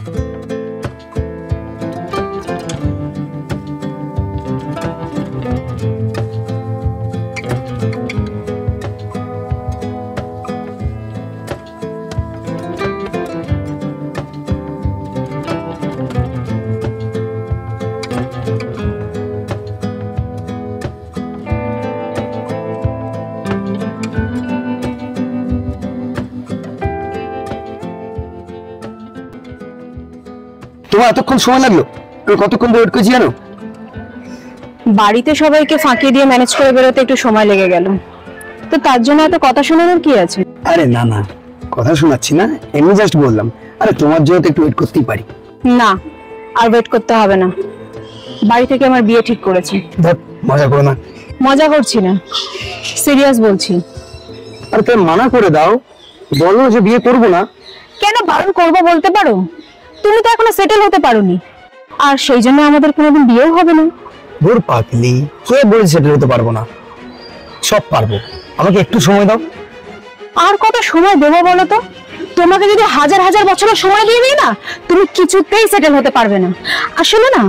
তোমার এতক্ষণ সময় লাগলো? কতক্ষণ ওয়েট করছি জানো? বাড়িতে সবাইকে ফাঁকি দিয়ে ম্যানেজ করে বেরোতে একটু সময় লেগে গেল, তো তার জন্য এত কথা শোনানোর কি আছে? আরে না না, কথা শোনাচ্ছি না, এমনি জাস্ট বললাম। আরে তোমার জন্য একটু ওয়েট করতেই পারি। না, আর ওয়েট করতে হবে না। বাড়ি থেকে আমার বিয়ে ঠিক করেছে। দেখ, মজা করো না। মজা করছি না, সিরিয়াস বলছি। আরে তুমি মানা করে দাও, বলো যে বিয়ে করবো না। কেন বারণ করবো বলতে পারো? তুমি তো এখনো সেটেল হতে পারোনি, আর সেই জন্য আমাদের কোনোদিন বিয়েও হবে না। দূর পাগলি, কে বলেছে সেটেল হতে পারবো না? সব পারবো, আমাকে একটু সময় দাও। আর কত সময় দেবো বলো তো? তোমাকে যদি হাজার হাজার বছরের সময় দিয়ে দিই না, তুমি কিছুতেই সেটেল হতে পারবে না। আসলে না,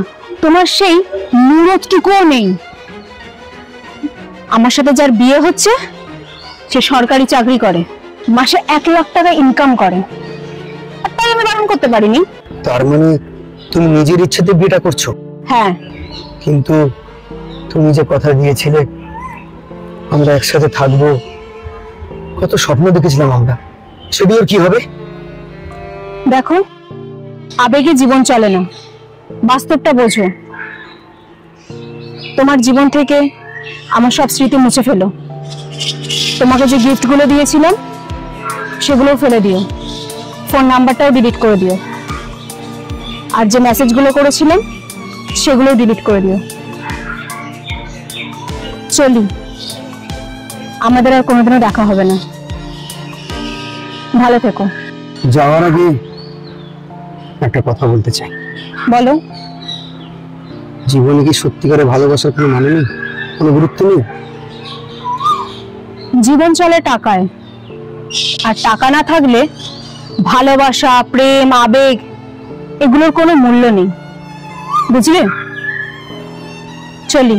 তোমার সেই নুরতটুকুও নেই। আমার সাথে যার বিয়ে হচ্ছে সে সরকারি চাকরি করে, মাসে 1 লাখ টাকা ইনকাম করে, আর তাই আমি বারণ করতে পারিনি। তার মানে তুমি নিজের ইচ্ছাতে বিয়েটা করছো? হ্যাঁ। কিন্তু তুমি যে কথা দিয়েছিলে আমরা একসাথে থাকবো, কত স্বপ্ন দেখেছিলাম আমরা, সেগুলোর কি হবে? দেখো, আবেগে জীবন চলে না, বাস্তবটা বোঝো। তোমার জীবন থেকে আমার সব স্মৃতি মুছে ফেলো। তোমাকে যে গিফটগুলো দিয়েছিলাম সেগুলো ফেলে দিও, ফোন নাম্বারটাও ডিলিট করে দিও, আর যে মেসেজগুলো করেছিলাম সেগুলো ডিলিট করে দিও। চলি, আমাদের আর কোনোদিনও দেখা হবে না। ভালো থেকো। যাওয়ার আগে একটা কথা বলতে চাই। বলো। জীবনে কি সত্যিকারে ভালোবাসার কোনো মানে নেই, কোনো গুরুত্ব নেই? জীবন চলে টাকায়, আর টাকা না থাকলে ভালোবাসা, প্রেম, আবেগ এগুলোর কোনো মূল্য নেই, বুঝলে? চলি।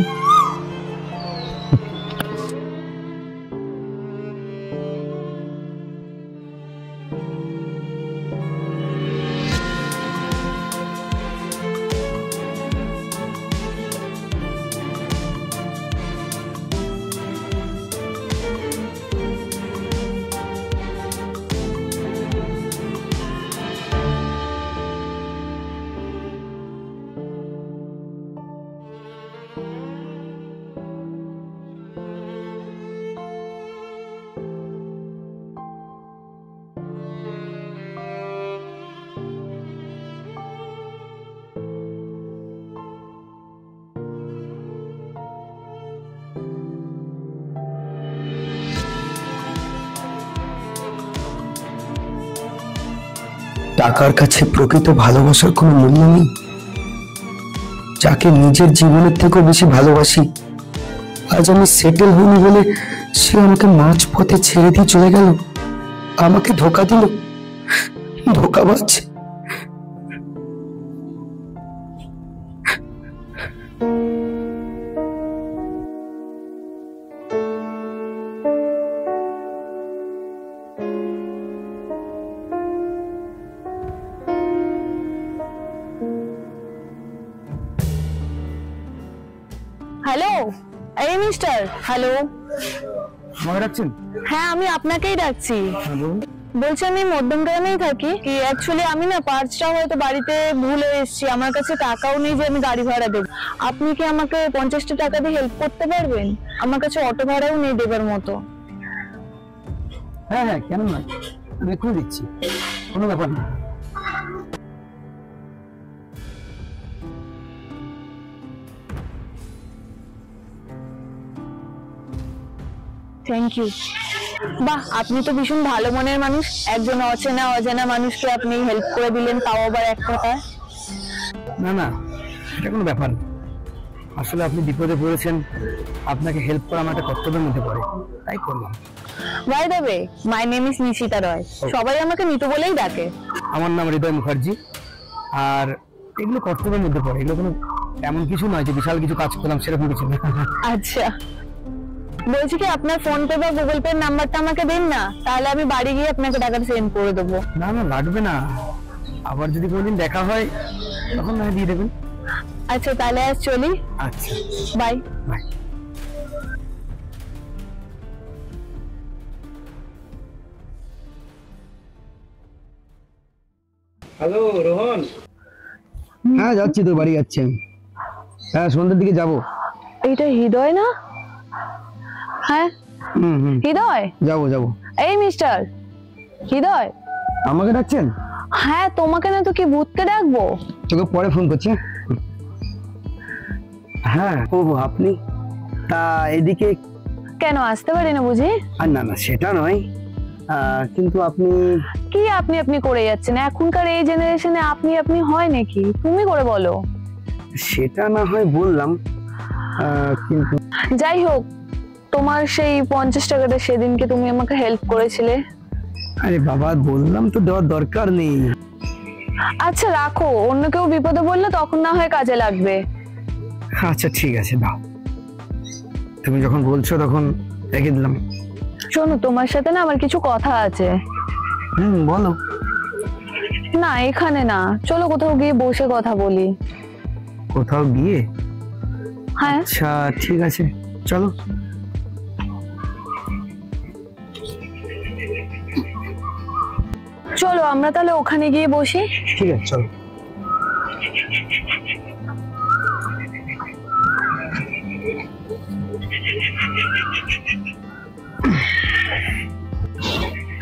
টাকার কাছে প্রকৃত ভালোবাসার কোনো মূল্য নেই। যাকে নিজের জীবনের থেকেও বেশি ভালোবাসি, আজ আমি সেটেল হইনি বলে সে আমাকে মাঝ পথে ছেড়ে দিয়ে চলে গেল, আমাকে ধোকা দিল। ধোকাবাজ। হ্যালো, এই মিস্টার। হ্যালো, আমাকে ডাকছেন? হ্যাঁ, আমি আপনাকেই ডাকছি। হ্যালো, বলছি আমি মধ্যমগ্রামেই থাকি। কি অ্যাকচুয়ালি আমি না পার্সটা হয়তো বাড়িতে ভুলে এসেছি, আমার কাছে টাকাও নেই যে আমি গাড়ি ভাড়া দেবো। আপনি কি আমাকে 50টা টাকা দিয়ে হেল্প করতে পারবেন? আমার কাছে অটো ভাড়াও নেই দেবার মতো। হ্যাঁ হ্যাঁ, কেন নয়, আমি এক্ষুনি দিচ্ছি, কোনো ব্যাপার না। Thank you. বাহ, আপনি তো ভীষণ ভালো মনের মানুষ। একজন অজানা মানুষকে আপনি হেল্প করে দিলেন, তাও আবার এক কথায়। না না, এটা কোনো ব্যাপার না। আসলে আপনি বিপদে পড়েছেন, আপনাকে হেল্প করা আমার একটা কর্তব্যের মধ্যে পড়ে, তাই করলাম। By the way, my name is Nishita Roy. সবাই আমাকে নিতু বলেই ডাকে। আমার নাম হৃদয় মুখার্জি। আর এগুলো কর্তব্যের মধ্যে পড়ে, এগুলো কোনো এমন কিছু নয় যে বিশাল কিছু কাজ করলাম সেরকম কিছু না। আচ্ছা, বলছি কি আপনার ফোন পে বা গুগল পে নাম্বারটা আমাকে দিন না, তাহলে আমি বাড়ি গিয়ে আপনাকে টাকাটা সেন্ড করে দেবো। না না লাগবে না, আবার যদি কোনোদিন দেখা হয় তখন না দিয়ে দেবেন। আচ্ছা তাহলে আজ চলি। আচ্ছা বাই বাই। হ্যালো রোহন। হ্যাঁ যাচ্ছি, তোর বাড়ি যাচ্ছি আমি। হ্যাঁ সন্ধ্যের দিকে যাবো। এইটা হৃদয় না? হ্যাঁ হৃদয়, যাবো যাবো। এই মিস্টার হৃদয়। আমাকে ডাকছেন? হ্যাঁ তোমাকে না তো কি ভূতকে ডাকবো? তোকে পরে ফোন করছি। হ্যাঁ ও আপনি? তা এদিকে কেন আসতে পারি না বুঝি? আর না না সেটা নয়, কিন্তু আপনি কি আপনি আপনি করে যাচ্ছেন? এখনকার এই জেনারেশনে আপনি আপনি হয় নাকি? তুমি করে বলো। সেটা না হয় বললাম, কিন্তু যাই হোক, তোমার সেই 50 টাকাটা সেদিনকে তুমি আমাকে হেল্প করেছিলে। আরে বাবা বললাম তো দেওয়ার দরকার নেই। আচ্ছা রাখো, অন্য কেউ বিপদে বললে তখন না হয় কাজে লাগবে। আচ্ছা ঠিক আছে দাও, তুমি যখন বলছো তখন রেখে দিলাম। শোনো, তোমার সাথে না আমার কিছু কথা আছে। বলো। না এখানে না, চলো কোথাও গিয়ে বসে কথা বলি। কোথাও গিয়ে? হ্যাঁ আচ্ছা ঠিক আছে চলো। চলো আমরা তাহলে ওখানে গিয়ে বসি। ঠিক আছে চলো।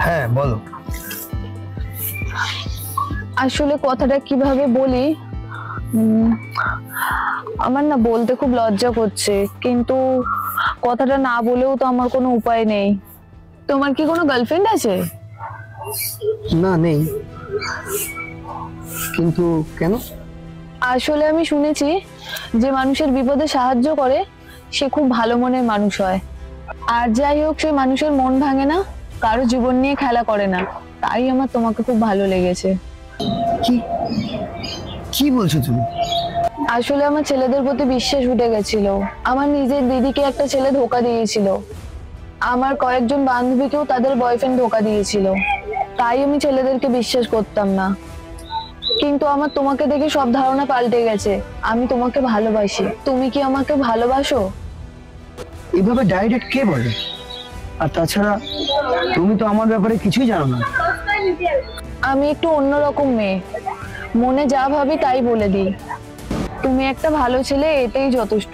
হ্যাঁ বলো। আসলে কথাটা কিভাবে বলি, আমার না বলতে খুব লজ্জা করছে, কিন্তু কথাটা না বলেও তো আমার কোনো উপায় নেই। তোমার কি কোনো গার্লফ্রেন্ড আছে? না নেই। কিন্তু কেন? আসলে আমি শুনেছি যে মানুষের বিপদে সাহায্য করে সে খুব ভালো মনের মানুষ হয়। আর যাই হোক, সেই মানুষের মন ভাঙে না, কারো জীবন নিয়ে খেলা করে না। তাই আমার তোমাকে খুব ভালো লেগেছে। কি কি বলছো তুমি? আসলে আমার ছেলেদের প্রতি বিশ্বাস উঠে গেছিল। আমার নিজের দিদিকে একটা ছেলে ধোকা দিয়েছিল, আমার কয়েকজন বান্ধবীকেও তাদের বয়ফ্রেন্ড ধোকা দিয়েছিল। তাই আমি ছেলেদেরকে বিশ্বাস করতাম না। কিন্তু আমার তোমাকে দেখে সব ধারণা পাল্টে গেছে। আমি তোমাকে ভালোবাসি। তুমি কি আমাকে ভালোবাসো? এভাবে ডাইরেক্ট কে বলে? আর তাছাড়া তুমি তো আমার ব্যাপারে কিছুই জানো না। আমি একটু অন্যরকম মেয়ে, মনে যা ভাবি তাই বলে দিই। তুমি একটা ভালো ছেলে, এটাই যথেষ্ট।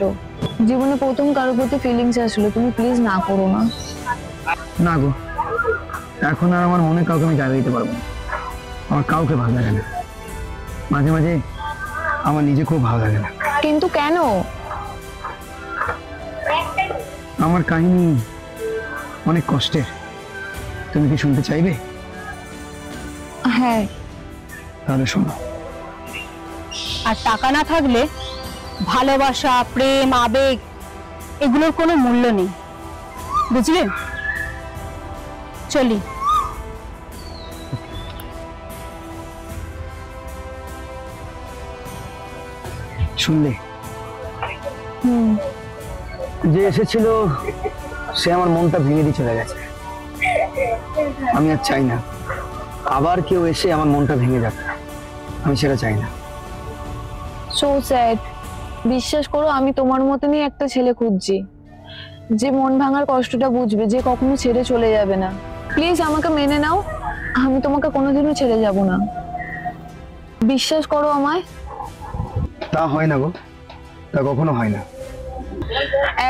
জীবনে প্রথম কারোর প্রতি ফিলিংস আসলো, তুমি প্লিজ না করো না। না গো, এখন আর আমার মনে কাউকে আমি জায়গা দিতে পারবো না। আমার কাউকে ভালো লাগে না, মাঝে মাঝে আমার নিজে খুব ভালো লাগে না। কিন্তু কেন? আমার কাহিনী অনেক কষ্টের, তুমি কি শুনতে চাইবে? হ্যাঁ তাহলে শোনো। আর টাকা না থাকলে ভালোবাসা, প্রেম, আবেগ এগুলোর কোনো মূল্য নেই, বুঝলে? চলি। শুনলে? যে এসেছিল সে আমার মনটা ভেঙে দিয়ে চলে গেছে। আমি আর চাই না আবার কেউ এসে আমার মনটা ভেঙে যাক, আমি সেটা চাই না। So sad. বিশ্বাস করো, আমি তোমার মতনই একটা ছেলে খুঁজছি, যে মন ভাঙার কষ্টটা বুঝবে, যে কখনো ছেড়ে চলে যাবে না। প্লিজ আমাকে মেনে নাও, আমি তোমাকে কোনোদিনও ছেড়ে যাব না। বিশ্বাস করো আমায়। তা হয় না গো, তা কখনো হয় না।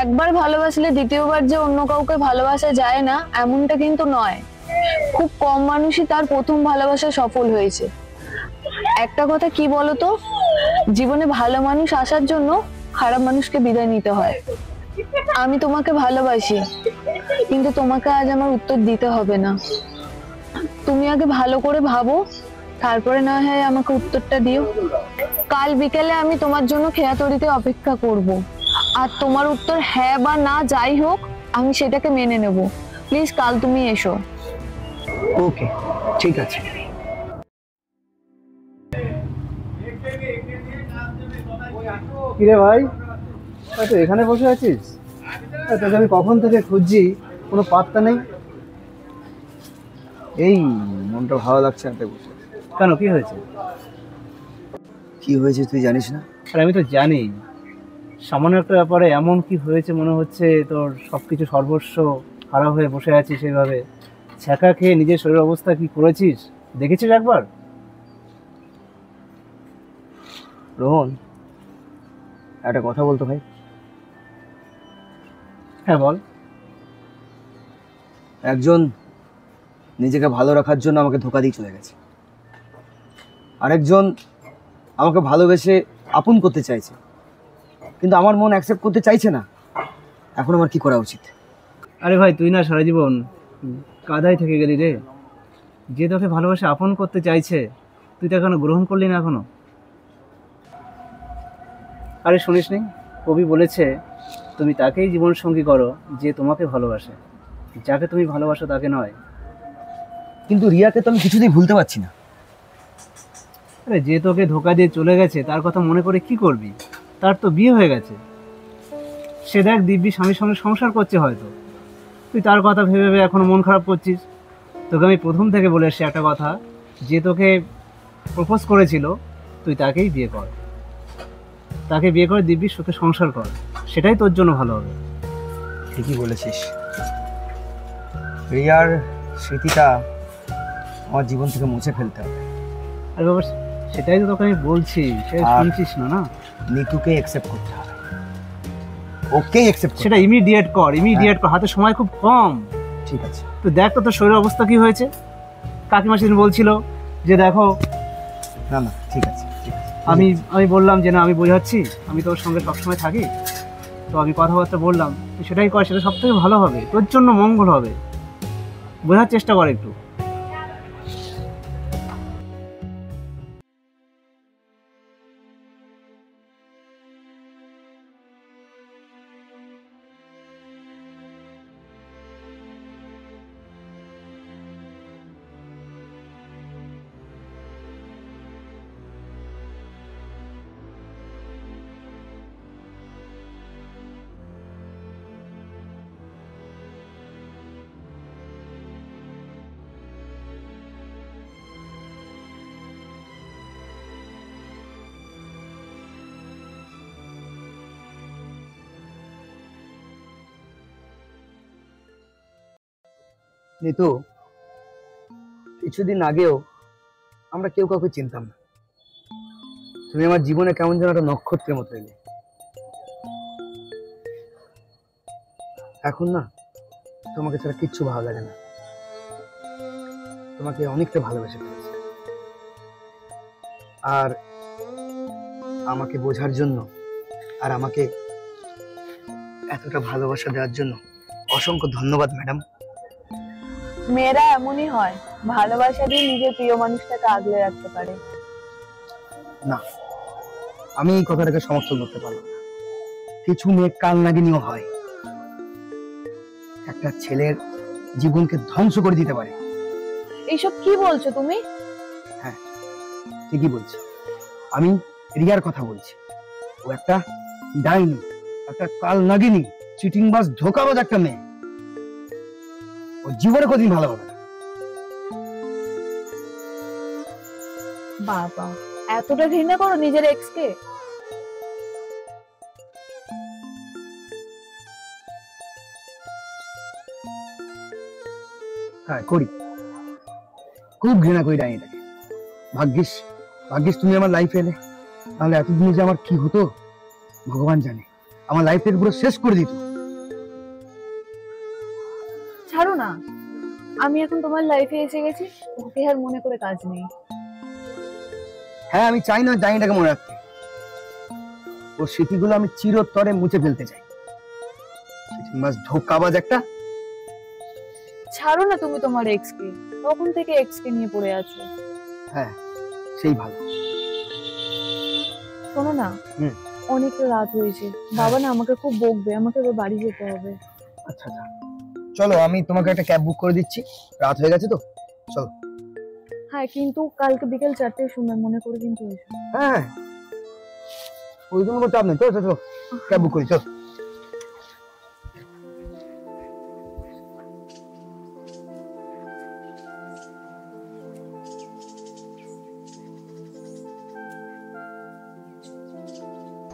একবার ভালোবাসলে দ্বিতীয়বার যে অন্য কাউকে ভালোবাসা যায় না এমনটা কিন্তু নয়। খুব কম মানুষই তার প্রথম ভালোবাসা সফল হয়েছে। একটা কথা কি বলতো, জীবনে ভালো মানুষ আসার জন্য খারাপ মানুষকে বিদায় নিতে হয়। আমি তোমাকে ভালোবাসি, কিন্তু তোমাকে আজ আমার উত্তর দিতে হবে না। তুমি আগে ভালো করে ভাবো, তারপরে না হয় আমাকে উত্তরটা দিও। কাল বিকেলে আমি তোমার জন্য খেয়াতড়িতে অপেক্ষা করব, আর তোমার উত্তর হ্যাঁ বা না যাই হোক আমি সেটাকে মেনে নেব। প্লিজ কাল তুমি এসো। ওকে ঠিক আছে। কিরে ভাই, তুই এখানে বসে আছিস? তোকে আমি কখন থেকে খুঁজছি, কোনো পাত্তা নেই। এই মনটা ভালো লাগছে না, তাই বসে। কেন, কি হয়েছে? কি হয়েছে তুই জানিস না? আর আমি তো জানি, সামান্য একটা ব্যাপারে এমন কি হয়েছে মনে হচ্ছে তোর সবকিছু সর্বস্ব খারাপ হয়ে বসে আছিস সেইভাবে। ছ্যাঁকা খেয়ে নিজের শরীর অবস্থা কি করেছিস দেখেছিস একবার? রোহন, একটা কথা বলতো ভাই। হ্যাঁ বল। একজন নিজেকে ভালো রাখার জন্য আমাকে ধোঁকা দিয়ে চলে গেছে, আরেকজন আমাকে ভালোবেসে আপন করতে চাইছে, কিন্তু আমার মন অ্যাকসেপ্ট করতে চাইছে না। এখন আমার কি করা উচিত? আরে ভাই, তুই না সারা জীবন কাদায় থেকে গেলি রে। যে তোকে ভালোবাসে আপন করতে চাইছে, তুই তো এখনো গ্রহণ করলি না এখনো। আরে শুনিস নি, কবি বলেছে তুমি তাকেই জীবন সঙ্গী করো যে তোমাকে ভালোবাসে, যাকে তুমি ভালোবাসো তাকে নয়। কিন্তু রিয়াকে তো আমি কিছুতেই ভুলতে পারছি না। আরে যে তোকে ধোকা দিয়ে চলে গেছে তার কথা মনে করে কি করবি? তার তো বিয়ে হয়ে গেছে, সে দেখ দিব্যি স্বামীর সঙ্গে সংসার করছে হয়তো। তুই তার কথা ভেবে ভেবে এখনো মন খারাপ করছিস। তোকে আমি প্রথম থেকে বলে এসছি একটা কথা, যে তোকে প্রপোজ করেছিল তুই তাকেই বিয়ে কর, তাকে বিয়ে করে দিব্যি সুখে সংসার কর, সেটাই তোর জন্য ভালো হবে। ঠিকই বলেছিস, রিয়ার স্মৃতিটা আমার জীবন থেকে মুছে ফেলতে হবে। আর বাবা, সেটাই তো তোকে আমি বলছি, সে শুনছিস না? না, নিতুকে অ্যাকসেপ্ট করতে হবে, ওকে অ্যাকসেপ্ট। সেটা ইমিডিয়েট কর, ইমিডিয়েট কর, হাতে সময় খুব কম। ঠিক আছে, তুই দেখ তো তোর শরীরের অবস্থা কি হয়েছে। কাকিমা সেদিন বলছিল যে দেখো। না না, ঠিক আছে ঠিক আছে। আমি বললাম যে না, আমি বোঝাচ্ছি, আমি তোর সঙ্গে সবসময় থাকি, তো আমি কথাবার্তা বললাম, তুই সেটাই কর, সেটা সব থেকে ভালো হবে, তোর জন্য মঙ্গল হবে। বোঝার চেষ্টা কর একটু। নিতু, কিছুদিন আগেও আমরা কেউ কাউকে চিনতাম না। তুমি আমার জীবনে কেমন যেন একটা নক্ষত্রের মতো এলে। এখন না তোমাকে ছাড়া কিচ্ছু ভালো লাগে না, তোমাকে অনেকটা ভালোবেসে ফেলেছি। আর আমাকে বোঝার জন্য আর আমাকে এতটা ভালোবাসা দেওয়ার জন্য অসংখ্য ধন্যবাদ ম্যাডাম। মেয়েরা এমনই হয়, ভালোবাসা দিয়ে নিজের প্রিয় মানুষটাকে আগলে রাখতে পারে। না, আমি এই কথাটাকে সমর্থন করতে পারলাম না। কিছু মেয়ে কাল নাগিনীও হয়, একটা ছেলের জীবনকে ধ্বংস করে দিতে পারে। এইসব কি বলছো তুমি? হ্যাঁ, ঠিকই বলছি, আমি রিয়ার কথা বলছি। ও একটা ডাইনি, একটা কাল নাগিনী, চিটিংবাজ, ধোঁকাবাজ একটা মেয়ে। ও জীবনে কোনদিন ভালো হবে না। বাবা, এতটা ঘৃণা করো নিজের এক্স কে? হ্যাঁ করি, খুব ঘৃণা করি ডাইনিটাকে। ভাগ্যিস ভাগ্যিস তুমি আমার লাইফে এলে, তাহলে এতদিনে যে আমার কি হতো ভগবান জানে। আমার লাইফটাকে পুরো শেষ করে দিত। ছাড়ো না, আমি এখন তোমার লাইফে এসে গেছি, ওকে আর মনে করে কাজ নেই। হ্যাঁ, আমি চাই না ডাইনিটাকে মনে রাখতে। ওর স্মৃতিগুলো আমি চিরতরে মুছে ফেলতে চাই। চিটিংবাজ, ধোঁকাবাজ একটা। ছাড়ো না তুমি তোমার এক্স কে, তখন থেকে এক্স কে নিয়ে পড়ে আছো। হ্যাঁ, সেই ভালো। শোনো না, অনেক রাত হয়েছে, বাবা না আমাকে খুব বকবে, আমাকে এবার বাড়ি যেতে হবে। আচ্ছা আচ্ছা, চলো আমি তোমাকে একটা ক্যাব বুক করে দিচ্ছি, রাত হয়ে গেছে তো, চলো। হ্যাঁ, কিন্তু কালকে বিকেল 4টার সময় মনে করে কিন্তু এসো। হ্যাঁ, ওই জন্য কোনো চাপ নেই, চল চল চল ক্যাব বুক করি, চল।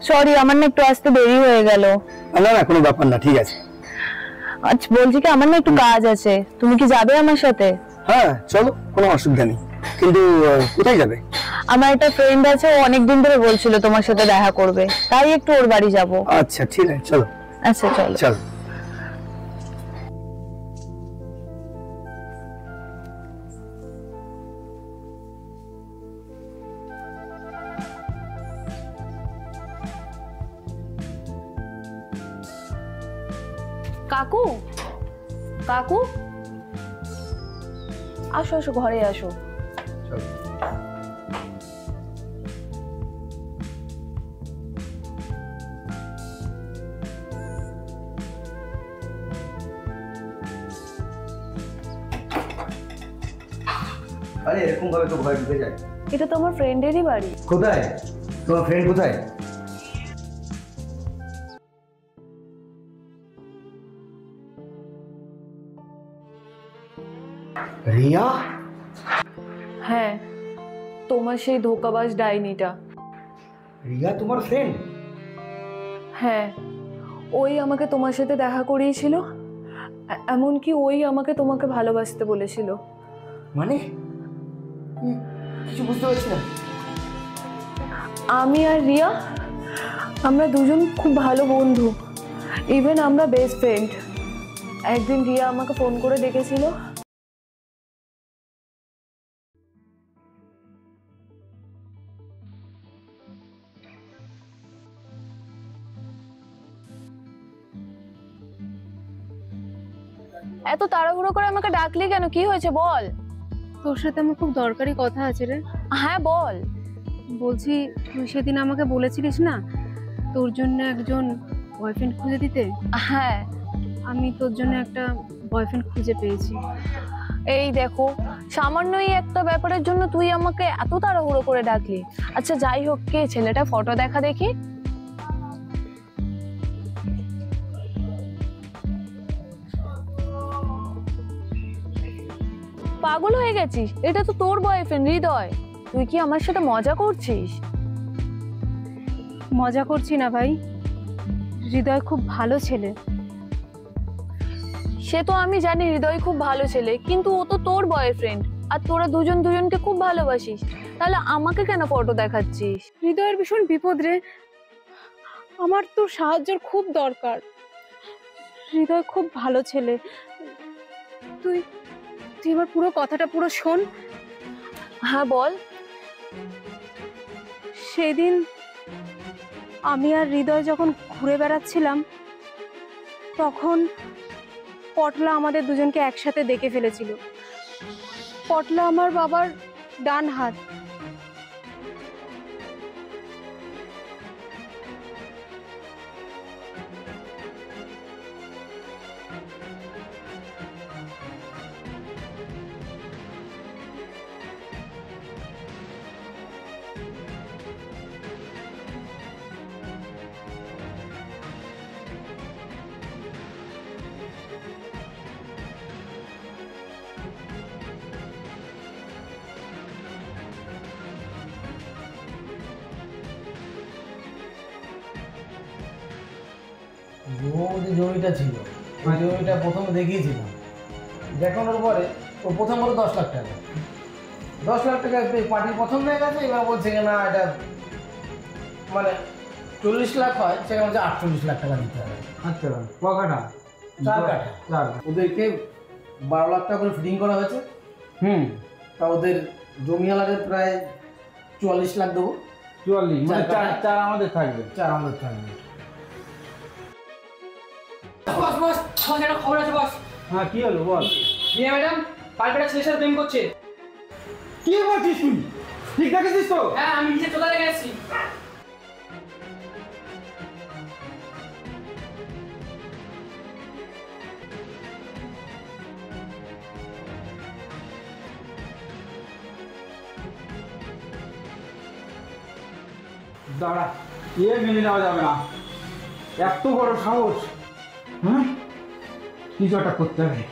সরি, আমার না একটু আসতে দেরি হয়ে গেল। না না কোনো ব্যাপার না, ঠিক আছে। আচ্ছা বলছি কি, আমার না একটু কাজ আছে, তুমি কি যাবে আমার সাথে? হ্যাঁ চলো, কোনো অসুবিধা নেই, কিন্তু কোথায় যাবে? আমার একটা ফ্রেন্ড আছে, ও অনেকদিন ধরে বলছিল তোমার সাথে দেখা করবে, তাই একটু ওর বাড়ি যাব। আচ্ছা ঠিক আছে, চলো। আচ্ছা চলো চলো। কাকু, কাকু আসো আসো, ঘরে আসো। চলো। আরে এরকম ভাবে তো ভয় ঢুকে যায়। এটা তো আমার ফ্রেন্ডেরই বাড়ি। কোথায় তোমার ফ্রেন্ড, কোথায়? রিয়া? হ্যাঁ, তোমার সেই ধোঁকাবাজ ডাইনিটা। রিয়া তোমার ফ্রেন্ড? হ্যাঁ, ওই আমাকে তোমার সাথে দেখা করিয়েছিল, এমনকি ওই আমাকে তোমাকে ভালোবাসতে বলেছিল। মানে কিছু বুঝতে পারছি না। আমি আর রিয়া, আমরা দুজন খুব ভালো বন্ধু, ইভেন আমরা বেস্ট ফ্রেন্ড। একদিন রিয়া আমাকে ফোন করে ডেকেছিল। এত তাড়াহুড়ো করে আমাকে ডাকলি কেন? কি হয়েছে বল। তোর সাথে আমার খুব দরকারি কথা আছে রে। হ্যাঁ বল। বলছি, তুই সেদিন আমাকে বলেছিলিস না তোর জন্য একজন বয়ফ্রেন্ড খুঁজে দিতে? হ্যাঁ, আমি তোর জন্য একটা বয়ফ্রেন্ড খুঁজে পেয়েছি। এই দেখো, সামান্যই একটা ব্যাপারের জন্য তুই আমাকে এত তাড়াহুড়ো করে ডাকলি। আচ্ছা যাই হোক, কে ছেলেটা? ফটো দেখা দেখি। পাগল হয়ে গেছিস? এটা তো তোর বয়ফ্রেন্ড হৃদয়। তুই কি আমার সাথে মজা করছিস? মজা করছি না ভাই, হৃদয় খুব ভালো ছেলে। সে তো আমি জানি হৃদয় খুব ভালো ছেলে, কিন্তু ও তো তোর বয়ফ্রেন্ড, আর তোরা দুজন দুজনকে খুব ভালোবাসিস, তাহলে আমাকে কেন ফটো দেখাচ্ছিস? হৃদয়ের ভীষণ বিপদ রে, আমার তোর সাহায্যের খুব দরকার। হৃদয় খুব ভালো ছেলে, তুই তুই এবার পুরো কথাটা পুরো শোন। হ্যাঁ বল। সেদিন আমি আর হৃদয় যখন ঘুরে বেড়াচ্ছিলাম, তখন পটলা আমাদের দুজনকে একসাথে দেখে ফেলেছিল। পটলা আমার বাবার ডান হাত। যে জমিটা ছিল, ওই জমিটা প্রথমে দেখিয়েছিলাম, দেখানোর পরে ও প্রথম বলো 10 লাখ টাকা। 10 লাখ টাকা পার্টির পছন্দ হয়ে গেছে। এবার বলছে না এটা মানে 40 লাখ হয়, সেখানে বলছে 48 লাখ টাকা দিতে হবে। আচ্ছা, কখানা? 4 কাঠা। ওদেরকে 12 লাখ টাকা করে ফিটিং করা হয়েছে। তা ওদের জমিওয়ালাদের প্রায় 44 লাখ দেবো। 44 মানে 4 আমাদের থাকবে। 4 আমাদের থাকবে। বস বস, আমার একটা খবর আছে বস। হ্যাঁ কি হলো বল। রিয়া ম্যাডাম পাল্পেটা ছেলের সাথে প্রেম করছে। কি বলছিস তুই? ঠিক দেখেছিস তো? হ্যাঁ, আমি নিচে চলে গেছি। দাঁড়া, মেনে নেওয়া যাবে না, এত বড় সাহস। হ্যাঁ, কিছু একটা করতে হবে,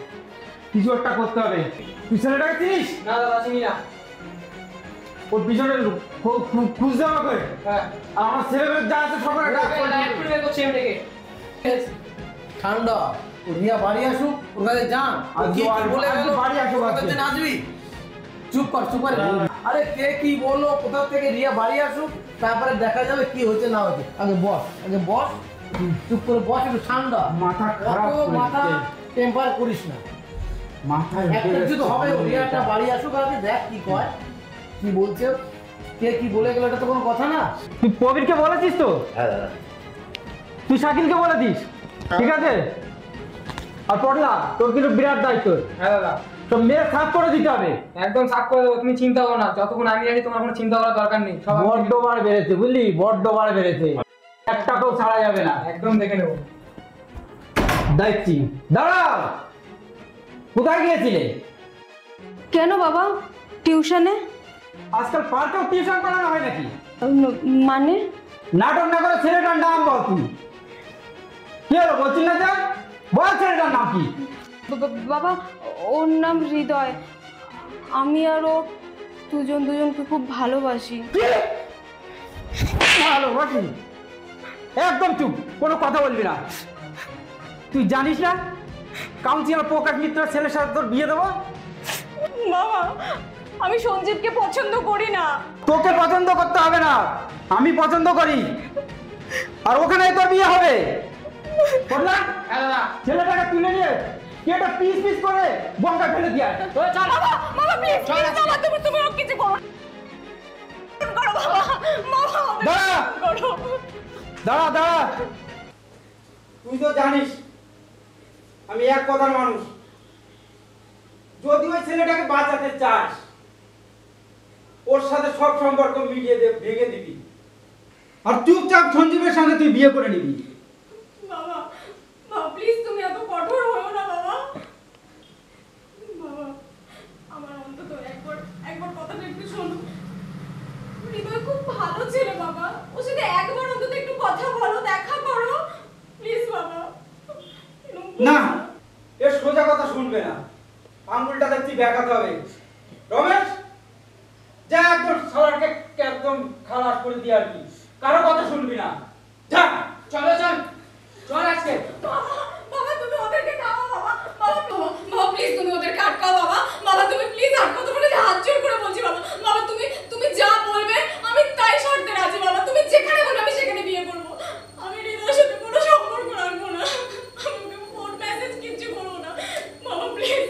কিছু একটা করতে হবে। তুই ছেলেটাকে চিনিস? না দাদা, চিনি না। ওর পিছনে খুঁজতে আমাকে। হ্যাঁ, আর আমার ছেলেমেয়ের যা আছে সব বের করছি আমি ডেকে। ঠান্ডা, ও রিয়া বাড়ি আসুক, ওর কাছে যান। আর বাড়ি আসুক, নাচবি? চুপ কর, চুপ কর। আরে কে কি বললো, কোথা থেকে রিয়া বাড়ি আসুক, তারপরে দেখা যাবে কি হচ্ছে না হচ্ছে। আগে বস, আগে বস, চুপ করে বস, একটু ঠান্ডা। মাথা খারাপ, মাথা টেম্পার করিস না। মাথায় একটা কিছু হবে, রিয়াটা বাড়ি আসুক, আগে দেখ কি কয়, কি বলছে, কে কি বলে গেল, এটা তো কোনো কথা না। তুই প্রবীরকে বলেছিস তো? হ্যাঁ দাদা। তুই শাকিলকে বলেছিস, ঠিক আছে? আর পড়লা, তোর কিন্তু বিরাট দায়িত্ব। হ্যাঁ দাদা, সব মেয়ে সাফ করে দিতে হবে। একদম সাফ করে দেবো, তুমি চিন্তা করো না। যতক্ষণ আমি আছি তোমার কোনো চিন্তা করার দরকার নেই। বড্ড বার বেড়েছে, বুঝলি, বড্ড বার বেড়েছে, একটাকেও ছাড়া যাবে না। একদম দেখে নেবো। দেখছি। দাঁড়াও, কোথায় গিয়েছিলে? কেন বাবা, টিউশনে? আজকাল পার্কেও টিউশন করানো হয় নাকি? মানে? নাটক না করে ছেলেটার নাম বল। তুই কি হলো, বলছিস না যা? বল ছেলেটার নাম কি? বাবা, ওর নাম হৃদয়। আমি আর ও দুজনকে খুব ভালোবাসি। ভালোবাসি? একদম চুপ, কোনো কথা বলবি না। তুই জানিস না কাউন্সিলর প্রকাশ মিত্রের ছেলের সাথে তোর বিয়ে দেবো? বাবা, আমি সঞ্জিতকে পছন্দ করি না। তোকে পছন্দ করতে হবে না, আমি পছন্দ করি, আর ওখানেই তোর বিয়ে হবে। বললাম ছেলেটাকে তুলে নিয়ে কেটে পিস পিস করে বঙ্কা ফেলে দিয়ে বাবা, বাবা প্লিজ, বাবা তুমি ওকে কিছু করো বাবা। দাঁড়া দাঁড়া দাঁড়া, তুই তো জানিস আমি এক কথার মানুষ। যদি ওই ছেলেটাকে বাঁচাতে চাস, ওর সাথে সব সম্পর্ক মিটিয়ে ভেঙে দিবি, আর চুপচাপ সঞ্জীবের সঙ্গে তুই বিয়ে করে নিবি। বাবা, বাবা প্লিজ তুমি এত কঠোর হও না বাবা। বাবা, আমার অন্তত একবার কথাটা একটু শোনো। হৃদয় খুব ভালো ছেলে বাবা, ওর সাথে একবার অন্তত একটু কথা বলো, দেখা করো প্লিজ বাবা। না, এর সোজা কথা শুনবে না, আঙ্গুলটা দেখছি বেঁকাতে হবে। রমেশ, যা একদম সারাকে একদম খালাস করে দিয়ে আর কি, কারো কথা শুনবি না, যা। চলো চল চল আজকে। বাবা তুমি ওদেরকে খাও বাবা। বাবা বাবা প্লিজ তুমি ওদেরকে আটকাও বাবা। বাবা তুমি প্লিজ আটকাও, তোমার কাছে হাত জোড় করে বলছি বাবা। বাবা তুমি যা বলবে আমি তাই শর্তে রাজি বাবা। তুমি যেখানে বলবে আমি সেখানে বিয়ে করব। আমি হৃদয়ের সাথে কোনো সম্পর্ক রাখবো না, আমাকে ফোন মেসেজ কিচ্ছু করবো না বাবা। প্লিজ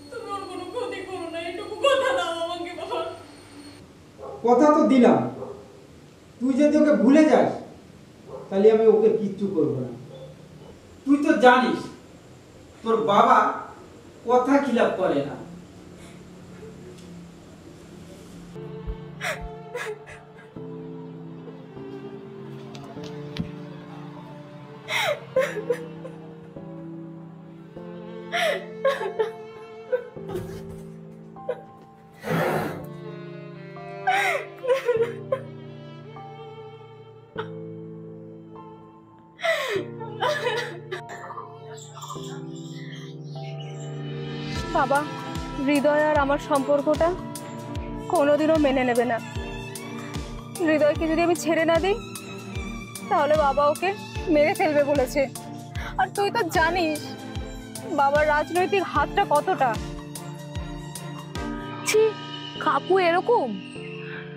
তুমি ওর কোনো ক্ষতি করো না, এইটুকু কথা দাও আমাকে বাবা। কথা তো দিলাম, তুই যদি ওকে ভুলে যাস তাহলে আমি ওকে কিচ্ছু করবো না। তুই তো জানিস তোর বাবা কথা খিলাপ করে না। বাবা, হৃদয় আর আমার সম্পর্কটা কোনোদিনও মেনে নেবে না। হৃদয়কে যদি আমি ছেড়ে না দিই তাহলে বাবা ওকে মেরে ফেলবে বলেছে। আর তুই তো জানিস বাবার রাজনৈতিক হাতটা কতটা। ছি, কাকু এরকম?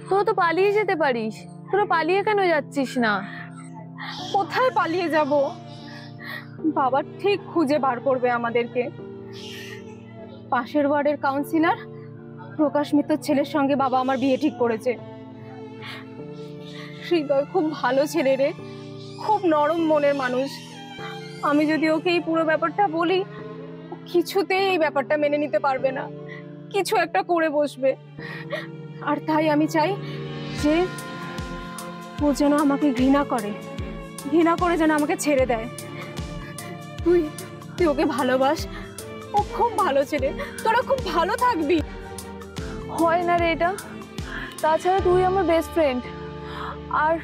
তোরা তো পালিয়ে যেতে পারিস, তোরা পালিয়ে কেন যাচ্ছিস না? কোথায় পালিয়ে যাব? বাবা ঠিক খুঁজে বার করবে আমাদেরকে। পাশের ওয়ার্ডের কাউন্সিলর প্রকাশ মিত্রের ছেলের সঙ্গে বাবা আমার বিয়ে ঠিক করেছে। হৃদয় খুব ভালো ছেলে রে, খুব নরম মনের মানুষ। আমি যদি ওকে এই পুরো ব্যাপারটা বলি, কিছুতেই এই ব্যাপারটা মেনে নিতে পারবে না, কিছু একটা করে বসবে। আর তাই আমি চাই যে ও যেন আমাকে ঘৃণা করে যেন আমাকে ছেড়ে দেয়। তুই ওকে ভালোবাস, ও খুব ভালো ছেলে, তোরা খুব ভালো থাকবি। হয় না রে এটা, তাছাড়া তুই আমার বেস্ট ফ্রেন্ড। আর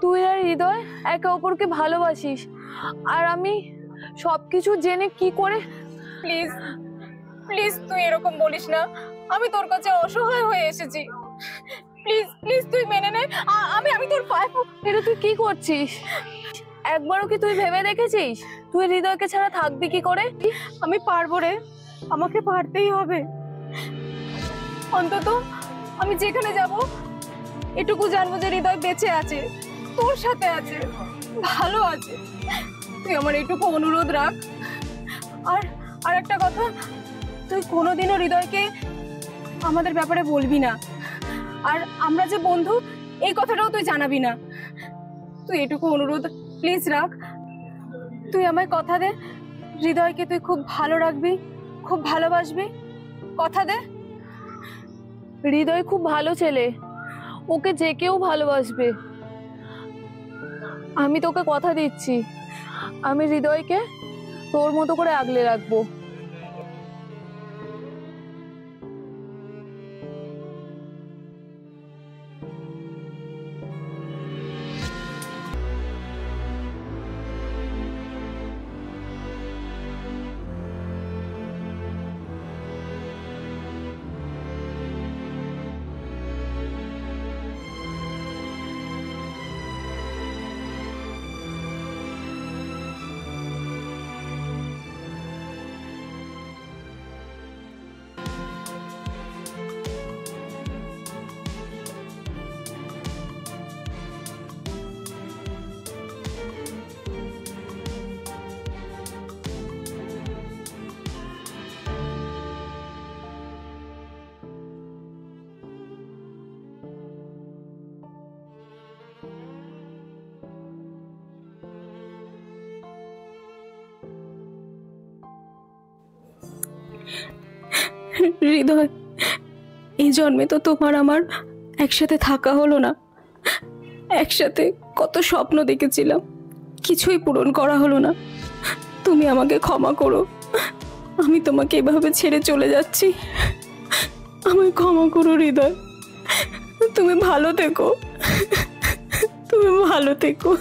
তুই আর হৃদয় একে অপরকে ভালোবাসিস, আর আমি সবকিছু জেনে কি করে? প্লিজ প্লিজ তুই এরকম বলিস না, আমি তোর কাছে অসহায় হয়ে এসেছি, প্লিজ প্লিজ তুই মেনে নে। আমি তোর পায়ে। এটা তুই কি করছিস? একবারও কি তুই ভেবে দেখেছিস তুই হৃদয়কে ছাড়া থাকবি কি করে? আমি পারবো রে, আমাকে পারতেই হবে। অন্তত আমি যেখানে যাব এটুকু জানবো যে হৃদয় বেঁচে আছে, তোর সাথে আছে, ভালো আছে। তুই আমার এটুকু অনুরোধ রাখ। আর একটা কথা, তুই কোনোদিনও হৃদয়কে আমাদের ব্যাপারে বলবি না, আর আমরা যে বন্ধু এই কথাটাও তুই জানাবি না। তুই এটুকু অনুরোধ প্লিজ রাখ। তুই আমায় কথা দে হৃদয়কে তুই খুব ভালো রাখবি, খুব ভালোবাসবি, কথা দে। হৃদয় খুব ভালো ছেলে, ওকে যে কেউ ভালোবাসবে। আমি তোকে কথা দিচ্ছি, আমি হৃদয়কে তোর মতো করে আগলে রাখবো। হৃদয়, এই জন্মে তো তোমার আমার একসাথে থাকা হলো না। একসাথে কত স্বপ্ন দেখেছিলাম, কিছুই পূরণ করা হলো না। তুমি আমাকে ক্ষমা করো, আমি তোমাকে এভাবে ছেড়ে চলে যাচ্ছি। আমায় ক্ষমা করো হৃদয়, তুমি ভালো থেকো, তুমি ভালো থেকো।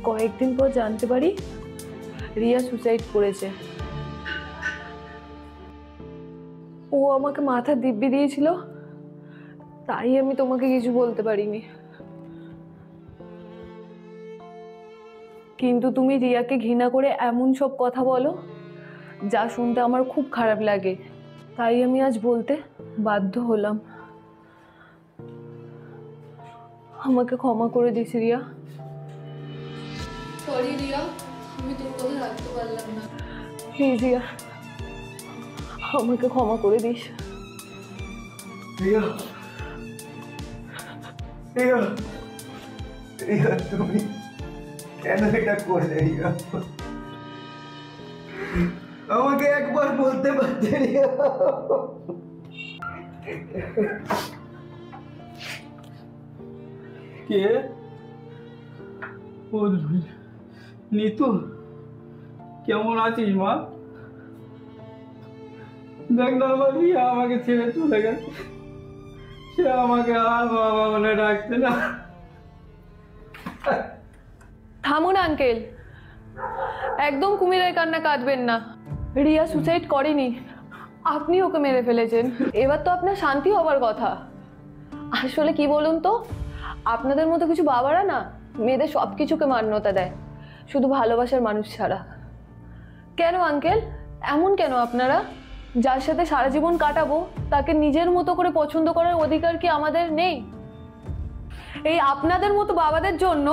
কয়েকদিন পর জানতে পারি রিয়া সুসাইড করেছে। ও আমাকে মাথা দিব্যি দিয়েছিল, তাই আমি তোমাকে কিছু বলতে পারিনি। কিন্তু তুমি রিয়াকে ঘৃণা করে এমন সব কথা বলো যা শুনতে আমার খুব খারাপ লাগে, তাই আমি আজ বলতে বাধ্য হলাম। আমাকে ক্ষমা করে দিস রিয়া। সরি রিয়া, আমি তোর কথা রাখতে পারলাম না। প্লিজ রিয়া, আমাকে ক্ষমা করে দিস। রিয়া, রিয়া, রিয়া, তুমি কেন এটা করলে রিয়া? আমাকে একবার বলতে পারতে রিয়া। কে? ও নিতু, কেমন আছিস মা? দেখ না আমার রিয়া আমাকে ছেড়ে চলে গেছে, সে আমাকে আর বাবা বলে ডাকছে না। থামুন আঙ্কেল, একদম কুমিরের কান্না কাঁদবেন না। রিয়া সুসাইড করেনি, আপনি ওকে মেরে ফেলেছেন। এবার তো আপনার শান্তি হবার কথা। আসলে কি বলুন তো, আপনাদের মতো কিছু বাবারা না মেয়েদের সব কিছুকে মান্যতা দেয়, শুধু ভালোবাসার মানুষ ছাড়া। কেন আঙ্কেল, এমন কেন আপনারা? যার সাথে সারা জীবন কাটাবো তাকে নিজের মতো করে পছন্দ করার অধিকার কি আমাদের নেই? এই আপনাদের মতো বাবাদের জন্য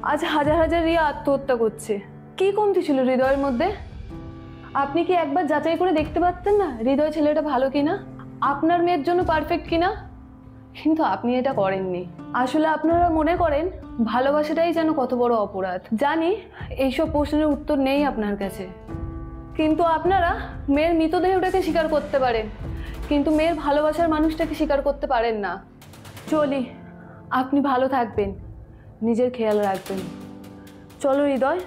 আজ হাজার হাজার রিয়া আত্মহত্যা করছে। কি কমতি ছিল হৃদয়ের মধ্যে? আপনি কি একবার যাচাই করে দেখতে পারতেন না হৃদয় ছেলেটা ভালো কিনা, আপনার মেয়ের জন্য পারফেক্ট কিনা? কিন্তু আপনি এটা করেননি। আসলে আপনারা মনে করেন ভালোবাসাটাই যেন কত বড় অপরাধ। জানি এইসব প্রশ্নের উত্তর নেই আপনার কাছে, কিন্তু আপনারা মেয়ের মৃতদেহটাকে স্বীকার করতে পারেন, কিন্তু মেয়ের ভালোবাসার মানুষটাকে স্বীকার করতে পারেন না। চলি, আপনি ভালো থাকবেন, নিজের খেয়াল রাখবেন। চলো হৃদয়।